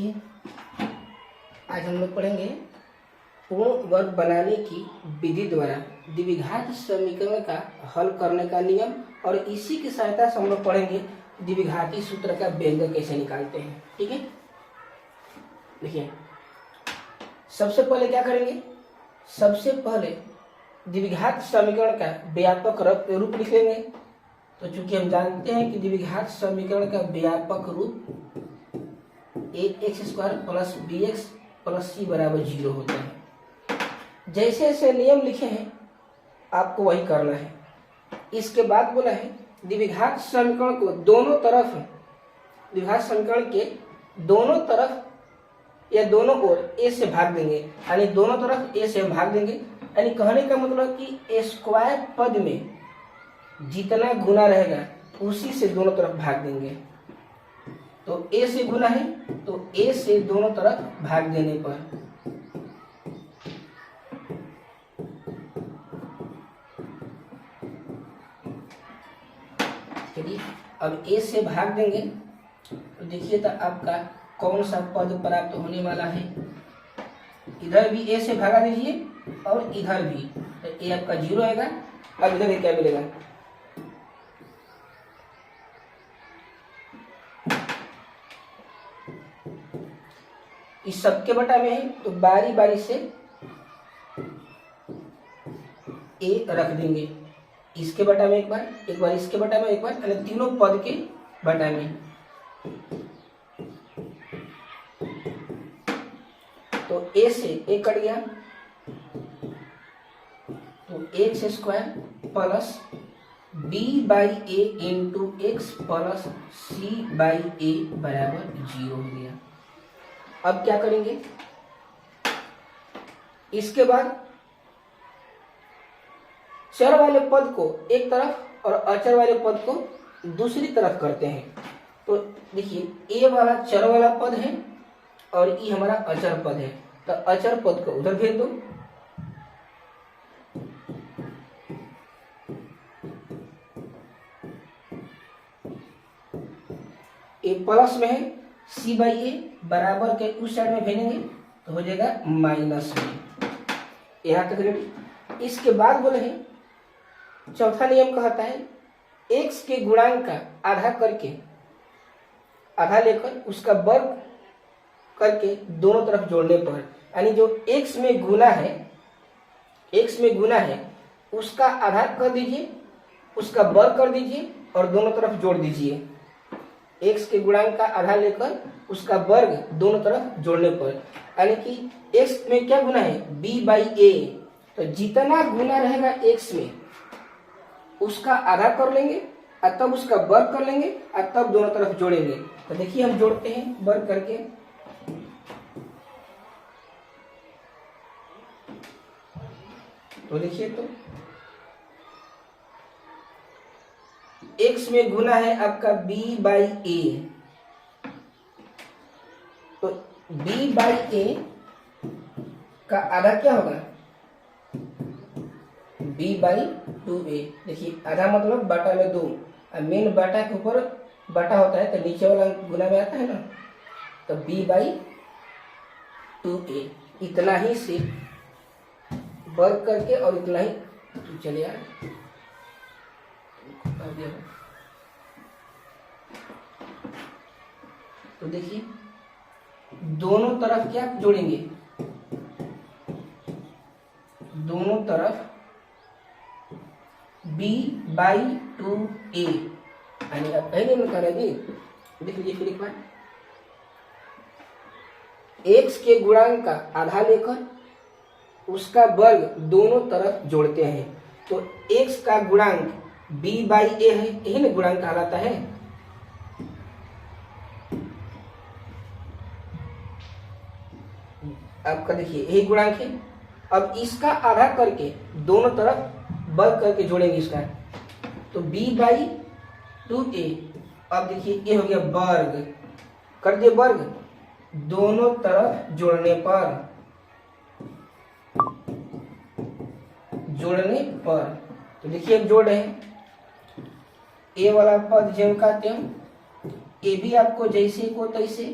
देखिए आज हम लोग पढ़ेंगे पूर्ण वर्ग बनाने की विधि द्वारा द्विघात समीकरण का हल करने का नियम, और इसी की सहायता से हम लोग पढ़ेंगे द्विघाती सूत्र का व्यंजक कैसे निकालते हैं। ठीक है, देखिए सबसे पहले क्या करेंगे, सबसे पहले द्विघात समीकरण का व्यापक रूप लिख लेंगे। तो चूंकि हम जानते हैं कि द्विघात समीकरण का व्यापक रूप ax² plus bx plus c बराबर 0 होता है। जैसे जैसे नियम लिखे हैं आपको वही करना है। इसके बाद बोला है द्विघात समीकरण को दोनों तरफ, द्विघात समीकरण के दोनों तरफ या दोनों ओर a से भाग देंगे, यानी दोनों तरफ a से हम भाग देंगे। यानी कहने का मतलब कि a स्क्वायर पद में जितना गुना रहेगा उसी से दोनों तरफ भाग देंगे। तो a से गुना है तो a से दोनों तरफ भाग देने पर चलिए अब a से भाग देंगे तो देखिए तो आपका कौन सा पद प्राप्त होने वाला है। इधर भी a से भागा दीजिए और इधर भी, तो a आपका 0 आएगा। अब इधर क्या मिलेगा, इस सबके बटा में है तो बारी बारी से a रख देंगे। इसके बटा में एक बार इसके बटा में एक बार, यानी तीनों पद के बटा में। तो a से a कट गया तो x² plus b/a into x plus c/a बराबर 0 हो गया। अब क्या करेंगे, इसके बाद चर वाले पद को एक तरफ और अचर वाले पद को दूसरी तरफ करते हैं। तो देखिए a वाला चर वाला पद है और e हमारा अचर पद है, तो अचर पद को उधर भेज दो। a प्लस में है, c/a बराबर के उस साइड में भेजेंगे तो हो जाएगा माइनस में। यहाँ तक रेडी। इसके बाद बोले हैं चौथा नियम कहता है x के गुणांक का आधा करके, आधा लेकर उसका वर्ग करके दोनों तरफ जोड़ने पर, यानी जो x में गुना है उसका आधा कर दीजिए, उसका वर्ग कर दीजिए और दोनों तरफ जोड़ दीजिए। x के गुणांक का आधा लेकर उसका वर्ग दोनों तरफ जोड़ने पर, यानी कि x में क्या गुना है b/a, तो जितना गुना रहेगा x में उसका आधा कर लेंगे और तब उसका वर्ग कर लेंगे और तब दोनों तरफ जोड़ेंगे। तो देखिए हम जोड़ते हैं वर्ग करके। तो देखिए तो x में गुना है आपका b/a, तो b/a का आधा क्या होगा b/2a। देखिए आधा मतलब बटा में 2, मेन बटा के ऊपर बटा होता है तो नीचे वाला गुना में आता है ना, तो b/2a इतना ही से वर्ग करके और इतना ही तो चले यार तो देखिए दोनों तरफ क्या जोड़ेंगे, दोनों तरफ b/2a, यानी अब पहले में करेंगे। देख लीजिए फिर एक बार, x के गुणांक का आधा लेकर उसका वर्ग दोनों तरफ जोड़ते हैं। तो x का गुणांक b/a है, यही ना गुणांक कहलाता है। आपका देखिए यही गुणांक है। अब इसका आधा करके दोनों तरफ वर्ग करके जोड़ेंगे इसका, तो b/2a। अब देखिए ये हो गया वर्ग, कर दिए वर्ग दोनों तरफ जोड़ने पर, तो देखिए अब जोड़ रहे हैं ए वाला पद ज्यों का त्यों, ए भी आपको जैसे को तैसे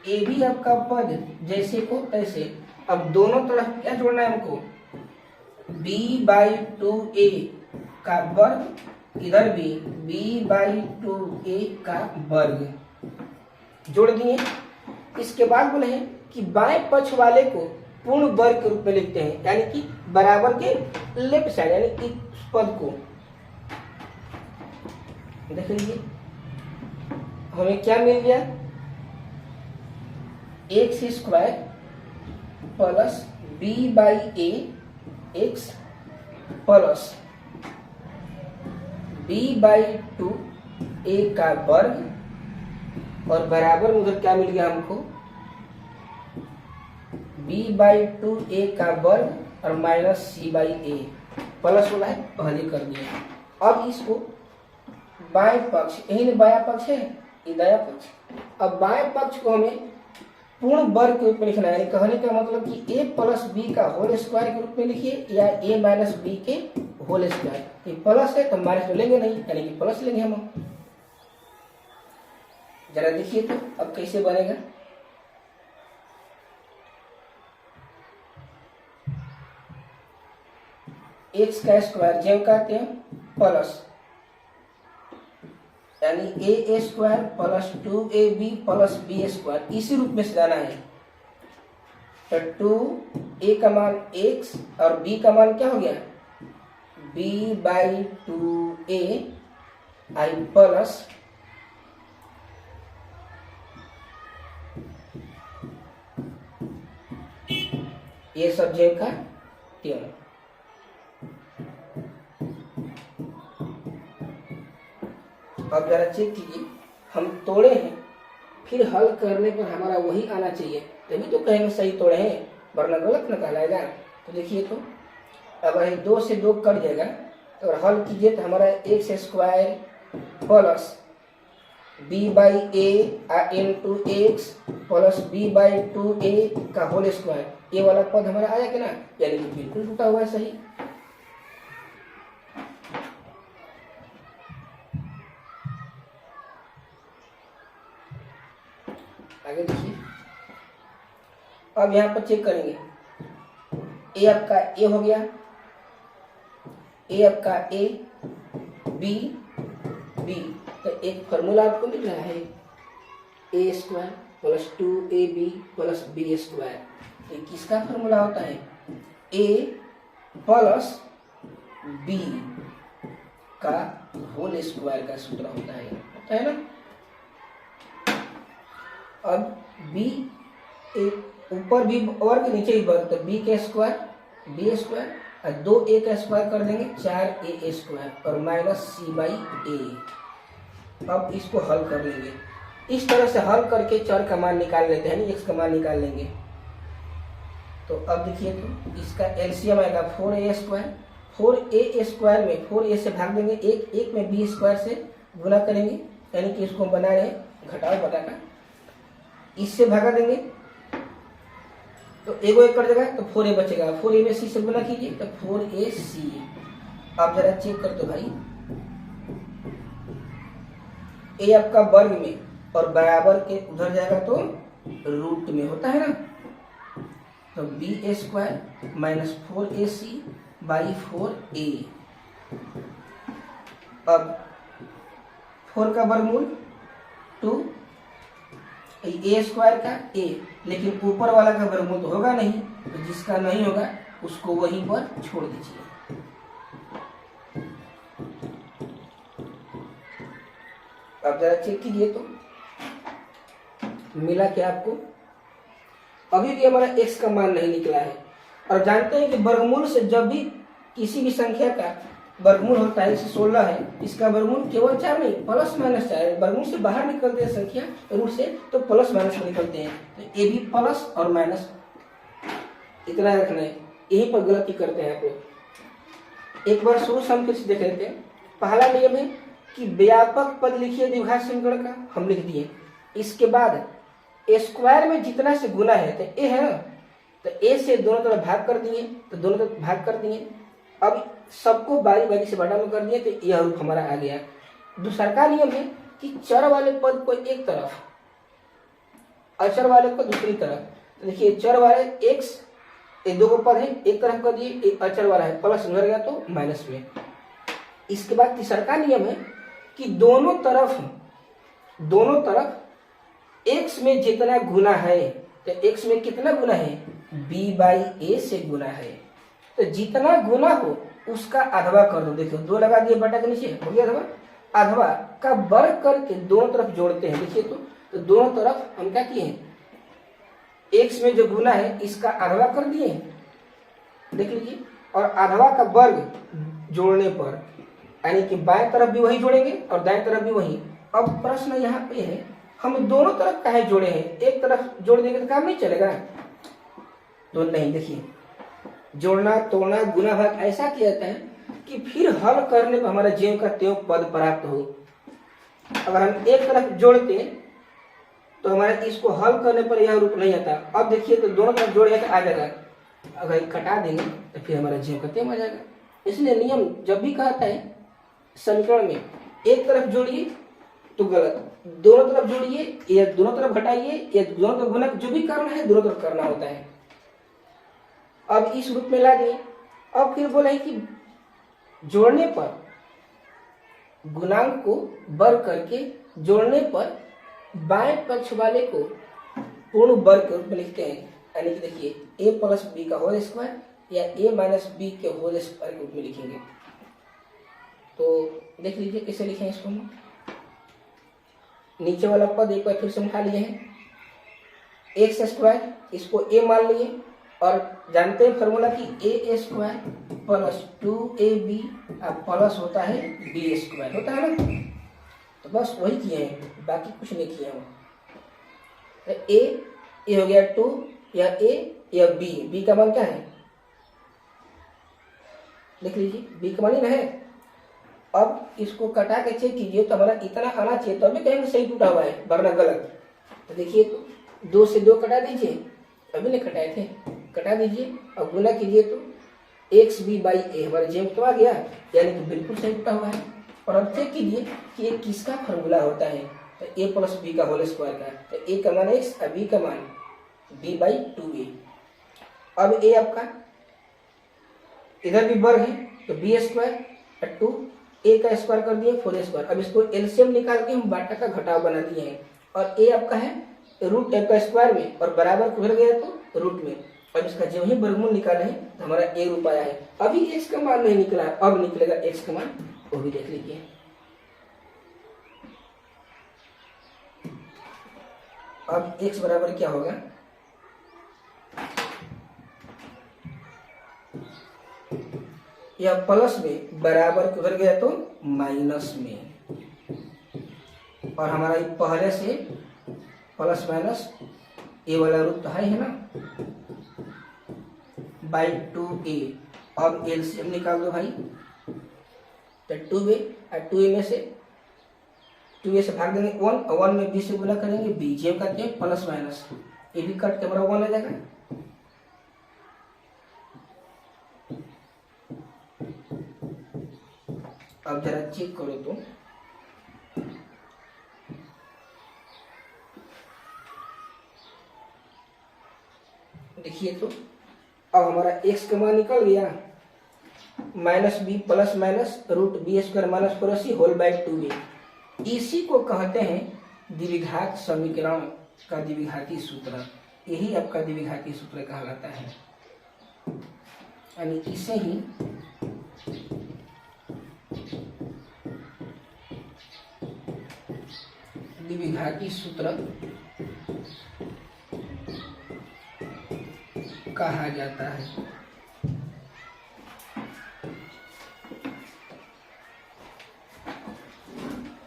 ए भी आपका पद जैसे को तैसे। अब दोनों तरफ क्या जोड़ना है हमको, b/2a का वर्ग, इधर भी b/2a का वर्ग जोड़ दिए। इसके बाद बोले हैं कि बाएं पक्ष वाले को पूर्ण वर्ग के रूप में लिखते हैं, यानी कि बराबर के लेफ्ट साइड, यानी इस पद को देख लीजिए। हमें क्या मिल गया, x² plus b/a x plus b/2a का वर्ग, और बराबर में उधर क्या मिल गया हमको, b/2a का वर्ग और माइनस c/a प्लस वाला है पहले कर दिया। अब इसको बाएं पक्ष, यही ना बायां पक्ष है, ये दायां पक्ष। अब बाएं पक्ष को हमें पूर्ण वर्ग के रूप में लिखना है। कहने का मतलब कि a प्लस बी का होल स्क्वायर के रूप में लिखिए, या a माइनस बी के होल स्क्वायर। ये प्लस है तो माइनस तो लेंगे नहीं, यानी कि प्लस लेंगे हम। जरा देखिए तो अब कैसे बनेगा। x का स्क्वायर जब कहते हैं प्लस, यानी a² plus 2ab plus b², इसी रूप में सजाना है। तो 2a का मान x और b का मान क्या हो गया, b/2a i प्लस ये सब जेब का टेन। अब जरा चेक कीजिए, हम तोड़े हैं, फिर हल करने पर हमारा वही आना चाहिए, तभी तो कहेंगे सही तोड़े हैं, वरना गलत न कहलाएगा। तो देखिए तो अगर 2 से 2 कट जाएगा, तो अगर हल कीजिए तो हमारा x² plus b/a into x plus b/2a का होल स्क्वायर, ये वाला पद हमारा आया कि ना, यानी कि बिल्कुल टूटा हुआ है सही। आगे देखिए, अब यहाँ पर चेक करेंगे, ए आपका ए हो गया, ए आपका ए, बी बी, तो एक फॉर्मूला आपको मिल रहा है a² plus 2ab plus b²। ये किसका फॉर्मूला होता है, a प्लस b का होल स्क्वायर का सूत्र होता है ना। अब b ऊपर भी वर्ग नीचे ही वर्ग, तो b² b² और 2a का स्क्वायर कर देंगे 4a² और माइनस c/a। अब इसको हल कर लेंगे, इस तरह से हल करके चर का मान निकाल लेते हैं, x का मान निकाल लेंगे। तो अब देखिए तो इसका एलसीएम आएगा 4a², 4a² में 4a से भाग देंगे, एक में b² से गुना करेंगे, यानी कि इसको बना रहे घटाओ बटा का, इससे भागा देंगे तो एगो एक कट जाएगा, तो 4a बचेगा, 4a में c से गुना कीजिए तो 4ac। आप जरा चेक कर दो भाई, a आपका वर्ग में और बराबर के उधर जाएगा तो रूट में होता है ना, तो b² minus 4ac by 4a। अब 4 का वर्गमूल 2, a² का a, लेकिन ऊपर वाला का वर्गमूल तो होगा नहीं, तो जिसका नहीं होगा उसको वहीं पर छोड़ दीजिए। अब जरा चेक कीजिए तो मिला क्या आपको, अभी भी हमारा x का मान नहीं निकला है। और जानते हैं कि वर्गमूल से जब भी किसी भी संख्या का वर्गमूल होता है, जैसे 16 है, इसका वर्गमूल केवल 4 नहीं प्लस माइनस 4 है। वर्गमूल से बाहर निकलते हैं संख्या रूट से तो प्लस माइनस में निकलते हैं, तो ये भी प्लस और माइनस इतना रखना है, यहीं पर गलती करते हैं आप लोग। एक बार शुरू से हम फिर से देख लेते हैं। पहला नियम है कि व्यापक पद लिखिए द्विघात समीकरण का, हम लिख दिए। इसके बाद स्क्वायर में जितना से गुना है, तो ए है ना, तो ए से दोनों तरफ भाग कर दिए, तो दोनों तरफ भाग कर दिए। अब सबको बारी बारी से बटा में कर दिए, तो यह रूप हमारा आ गया। दूसरा का नियम है कि चर वाले पद को एक तरफ अचर वाले को दूसरी तरफ। तो देखिए चर वाले x, ये दो को पद है, एक तरफ कर दिए, एक अचर वाला है, प्लस उधर गया तो माइनस में। इसके बाद तीसरा नियम है कि दोनों तरफ x में जितना गुना है, तो x में कितना गुना है, b/a से गुना है, तो जितना गुना हो उसका आधवा कर दो। देखो 2 लगा दिए बटा के नीचे, हो गया अधवा। अधवा का वर्ग करके दोनों तरफ जोड़ते हैं। देखिए तो दोनों तरफ हम क्या किए हैं, x में जो गुना है इसका आधवा कर दिए, देख लीजिए, और आधवा का वर्ग जोड़ने पर यानी कि बाएं तरफ भी वही जोड़ेंगे और दाएं तरफ भी वही। अब प्रश्न यहाँ पे है, हम दोनों तरफ काहे जोड़े हैं, एक तरफ जोड़ देंगे तो काम नहीं चलेगा, तो नहीं। देखिए जोड़ना तोड़ना गुना भाग ऐसा किया जाता है कि फिर हल करने पर हमारा ज्यों का त्यों पद प्राप्त हो। अगर हम एक तरफ जोड़ते तो हमारे इसको हल करने पर यह रूप नहीं आता। अब देखिए तो दोनों तरफ जोड़ेगा तो आ जाएगा, अगर कटा देंगे तो फिर हमारा ज्यों का त्यों आ जाएगा। इसलिए नियम जब भी कहता है समीकरण में एक तरफ जोड़िए तो गलत, दोनों तरफ जोड़िए या दोनों तरफ घटाइए या दोनों तरफ गुना, जो भी करना है दोनों तरफ करना होता है। अब इस रूप में ला दिए। अब फिर बोला है कि जोड़ने पर गुणांक को वर्ग करके जोड़ने पर बाएं पक्ष वाले को पूर्ण वर्ग के रूप में लिखते हैं, यानी कि देखिए a + b का होल स्क्वायर या a - b के होल स्क्वायर के रूप में लिखेंगे। तो देख लीजिए कैसे लिखें इसको। नीचे वाला पद एक बार फिर से उठा लिए हैं, x², इसको a मान लिए और जानते हैं फॉर्मूला कि a² + 2ab प्लस होता है b² होता है ना। तो बस वही किए हैं, बाकी कुछ नहीं किए हैं। तो a हो गया 2 या a या b का मान क्या है, देख लीजिए b का मान ही ना है। अब इसको कटा के चेक कीजिए तो हमारा इतना आना चाहिए, तो अभी कहेंगे सही टूटा हुआ है वरना गलत। तो देखिए तो 2 से 2 कटा दीजिए, अभी नहीं कटाए थे, कटा दीजिए और गुना कीजिए तो xb/a हमारे जेम तो आ गया, यानी कि बिल्कुल सही टूटा हुआ है। और अब चेक कीजिए कि ये किसका फॉर्मूला होता है, तो a + b का होल स्क्वायर का। तो a का मान x और b का मान b/2a। अब a आपका इधर भी वर्ग है तो b² और 2 a का स्क्वायर कर दिए 4a²। अब इसको एलसीएम निकाल के हम बाटा का घटाव बना दिए हैं और a आपका है रूट a का स्क्वायर में और बराबर उधर गया तो रूट में। अब इसका जब ही वर्गमूल निकाले हैं तो हमारा a रूप आया है। अभी x का मान नहीं निकला है, अब निकलेगा x का मान, वो भी देख लीजिए। अब x बराबर क्या होगा, या प्लस में बराबर उधर गया तो माइनस में, और हमारा ये पहले से प्लस माइनस ए वाला रूप तो है ना, /2a। अब एलसीएम निकाल दो भाई, तो 2a और 2a में से 2a से भाग देंगे 1 और 1 में b से गुना करेंगे, b जेम करते हैं प्लस माइनस, ये भी कट के हमारा 1 आ जाएगा। अब जरा चेक करो तो देखिए तो अब हमारा x का मान निकल गया, -b plus minus root b² - 4ac whole by 2a। इसी को कहते हैं द्विघात समीकरण का द्विघाती सूत्र, यही आपका द्विघाती सूत्र कहलाता है। यानी इसे ही द्विघाती सूत्र कहा जाता है।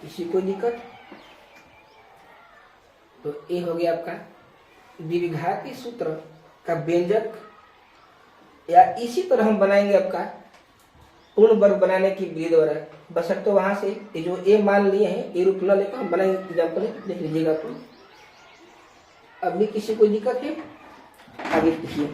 किसी को दिक्कत, तो ये हो गया आपका द्विघाती सूत्र का व्यंजक, या इसी तरह हम बनाएंगे आपका पूर्ण वर्ग बनाने की विधि द्वारा। बशर्ते वहां से ये जो ए मान लिए हैं ये रूप न लेकर हम बनाएंगे एग्जाम्पल, देख लीजिएगा। तो अब भी किसी को दिक्कत है, आगे देखिए।